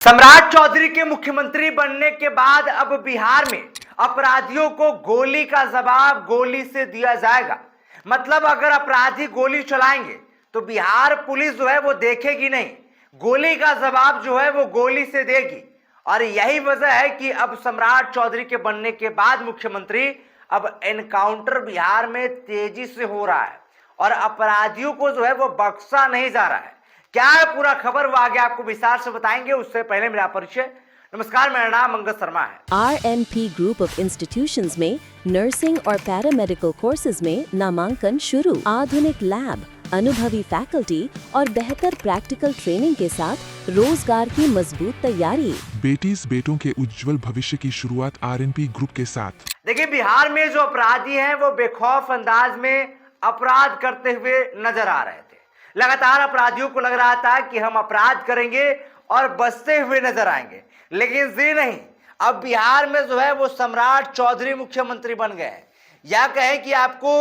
सम्राट चौधरी के मुख्यमंत्री बनने के बाद अब बिहार में अपराधियों को गोली का जवाब गोली से दिया जाएगा। मतलब अगर अपराधी गोली चलाएंगे तो बिहार पुलिस जो है वो देखेगी नहीं, गोली का जवाब जो है वो गोली से देगी। और यही वजह है कि अब सम्राट चौधरी के बनने के बाद मुख्यमंत्री अब एनकाउंटर बिहार में तेजी से हो रहा है और अपराधियों को जो है वो बख्शा नहीं जा रहा है। क्या है पूरा खबर वो आगे आपको विस्तार से बताएंगे, उससे पहले मेरा परिचय। नमस्कार, मेरा नाम अंगद शर्मा है। RNP ग्रुप ऑफ इंस्टीट्यूशंस में नर्सिंग और पैरामेडिकल कोर्सेज में नामांकन शुरू। आधुनिक लैब, अनुभवी फैकल्टी और बेहतर प्रैक्टिकल ट्रेनिंग के साथ रोजगार की मजबूत तैयारी। बेटीज बेटों के उज्जवल भविष्य की शुरुआत RNP ग्रुप के साथ। देखिए, बिहार में जो अपराधी हैं वो बेखौफ अंदाज में अपराध करते हुए नजर आ रहे थे। लगातार अपराधियों को लग रहा था कि हम अपराध करेंगे और बचते हुए नजर आएंगे, लेकिन जी नहीं। अब बिहार में जो है वो सम्राट चौधरी मुख्यमंत्री बन गए हैं, या कहें कि आपको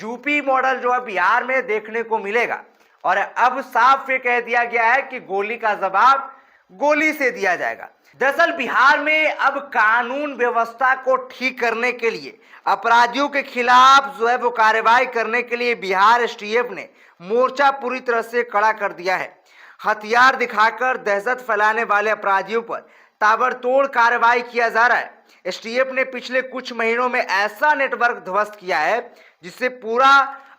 यूपी मॉडल जो है बिहार में देखने को मिलेगा। और अब साफ ये कह दिया गया है कि गोली का जवाब गोली से दिया जाएगा। दरअसल बिहार में अब कानून व्यवस्था को ठीक करने के लिए, अपराधियों के खिलाफ जो है वो कार्रवाई करने के लिए बिहार एसटीएफ ने मोर्चा पूरी तरह से खड़ा कर दिया है। हथियार दिखाकर दहशत फैलाने वाले अपराधियों पर ताबड़तोड़ कार्रवाई किया जा रहा है। एसटीएफ ने पिछले कुछ महीनों में ऐसा नेटवर्क ध्वस्त किया है जिससे पूरा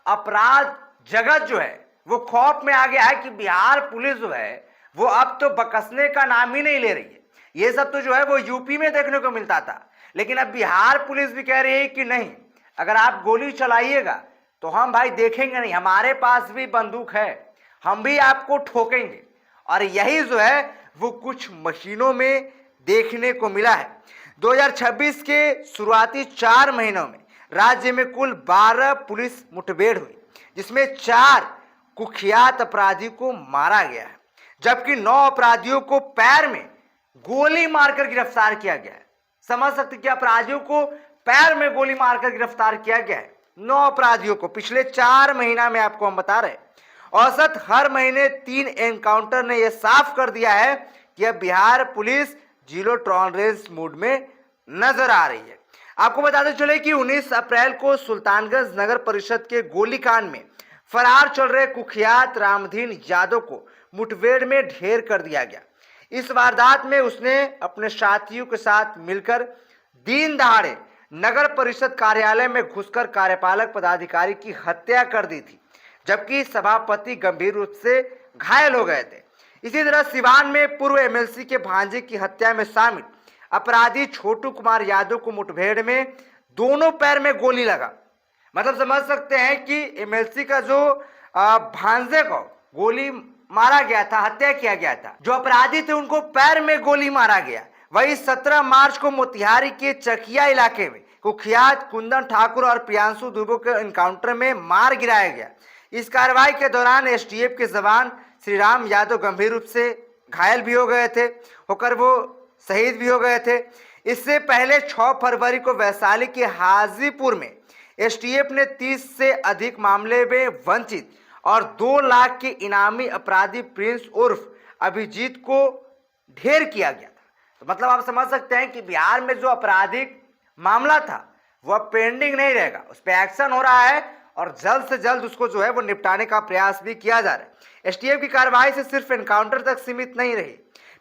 अपराध जगत जो है वो खौफ में आ गया है कि बिहार पुलिस जो है वो अब तो बकसने का नाम ही नहीं ले रही है। ये सब तो जो है वो यूपी में देखने को मिलता था, लेकिन अब बिहार पुलिस भी कह रही है कि नहीं, अगर आप गोली चलाइएगा तो हम भाई देखेंगे नहीं, हमारे पास भी बंदूक है, हम भी आपको ठोकेंगे। और यही जो है वो कुछ महीनों में देखने को मिला है। 2026 के शुरुआती 4 महीनों में राज्य में कुल 12 पुलिस मुठभेड़ हुई, जिसमें 4 कुख्यात अपराधी को मारा गया है, जबकि 9 अपराधियों को पैर में गोली मारकर गिरफ्तार किया गया है। समझ सकते कि अपराधियों को पैर में गोली मारकर गिरफ्तार किया गया है। 9 अपराधियों को पिछले 4 महीना में आपको हम बता रहे हैं। औसत हर महीने 3 एनकाउंटर ने यह साफ कर दिया है कि अब Bihar police zero tolerance mood में नजर आ रही है। आपको बताते चले कि 19 अप्रैल को सुल्तानगंज नगर परिषद के गोलीकांड में फरार चल रहे कुख्यात रामधीन यादव को मुठभेड़ में ढेर कर दिया गया। इस वारदात में उसने अपने साथियों के साथ मिलकर दिन दहाड़े नगर परिषद कार्यालय में घुसकर कार्यपालक पदाधिकारी की हत्या कर दी थी, जबकि सभापति गंभीर रूप से घायल हो गए थे। इसी तरह सिवान में पूर्व एमएलसी के भांजे की हत्या में शामिल अपराधी छोटू कुमार यादव को मुठभेड़ में दोनों पैर में गोली लगा। मतलब समझ सकते हैं कि एमएलसी का जो भांजे को गोली मारा गया था, हत्या किया गया था, जो अपराधी थे उनको पैर में गोली मारा गया। वही 17 मार्च को मोतिहारी के चकिया इलाके में कुख्यात कुंदन ठाकुर और प्रियांशु दुबे के एनकाउंटर में मार गिराया गया। इस कार्रवाई के दौरान एसटीएफ के जवान श्री राम यादव गंभीर रूप से घायल भी हो गए थे, होकर वो शहीद भी हो गए थे। इससे पहले 6 फरवरी को वैशाली के हाजीपुर में एसटीएफ ने 30 से अधिक मामले में वंचित और 2 लाख के इनामी अपराधी प्रिंस उर्फ अभिजीत को ढेर किया गया था। तो मतलब आप समझ सकते हैं कि बिहार में जो आपराधिक मामला था वह पेंडिंग नहीं रहेगा, उस पर एक्शन हो रहा है और जल्द से जल्द उसको जो है वो निपटाने का प्रयास भी किया जा रहा है। एसटीएफ की कार्रवाई से सिर्फ एनकाउंटर तक सीमित नहीं रही।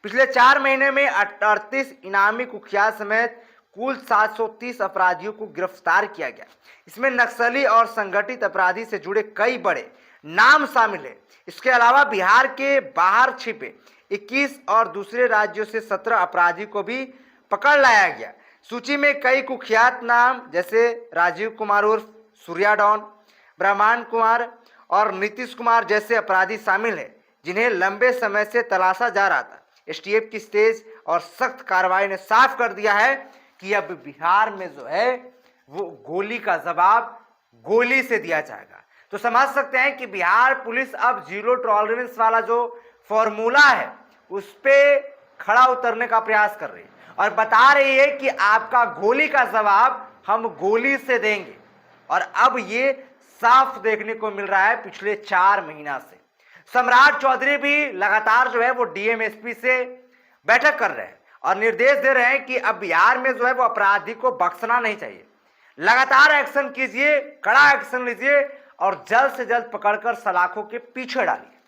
पिछले 4 महीने में 38 इनामी कुख्यात समेत कुल 730 अपराधियों को गिरफ्तार किया गया। इसमें नक्सली और संगठित अपराधी से जुड़े कई बड़े नाम शामिल है। इसके अलावा बिहार के बाहर छिपे 21 और दूसरे राज्यों से 17 अपराधी को भी पकड़ लाया गया। सूची में कई कुख्यात नाम जैसे राजीव कुमार उर्फ सूर्या डॉन, ब्रह्मांड कुमार और नीतीश कुमार जैसे अपराधी शामिल हैं, जिन्हें लंबे समय से तलाशा जा रहा था। एसटीएफ की तेज और सख्त कार्रवाई ने साफ कर दिया है कि अब बिहार में जो है वो गोली का जवाब गोली से दिया जाएगा। तो समझ सकते हैं कि बिहार पुलिस अब जीरो टॉलरेंस वाला जो फॉर्मूला है उस पे खड़ा उतरने का प्रयास कर रही है और बता रही है कि आपका गोली का जवाब हम गोली से देंगे। और अब ये साफ देखने को मिल रहा है पिछले 4 महीना से। सम्राट चौधरी भी लगातार जो है वो डीएम एसपी से बैठक कर रहे हैं और निर्देश दे रहे हैं कि अब बिहार में जो है वो अपराधी को बख्शना नहीं चाहिए। लगातार एक्शन कीजिए, कड़ा एक्शन लीजिए और जल्द से जल्द पकड़कर सलाखों के पीछे डालिए।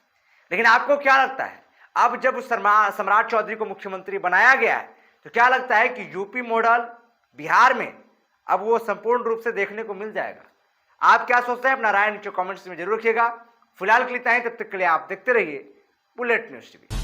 लेकिन आपको क्या लगता है, अब जब सम्राट चौधरी को मुख्यमंत्री बनाया गया है तो क्या लगता है कि यूपी मॉडल बिहार में अब वो संपूर्ण रूप से देखने को मिल जाएगा? आप क्या सोचते हैं? अपना राय नीचे कमेंट्स में जरूर रखिएगा। फिलहाल के लिए इतना ही, तब तक के लिए आप देखते रहिए बुलेट न्यूज़ टीवी।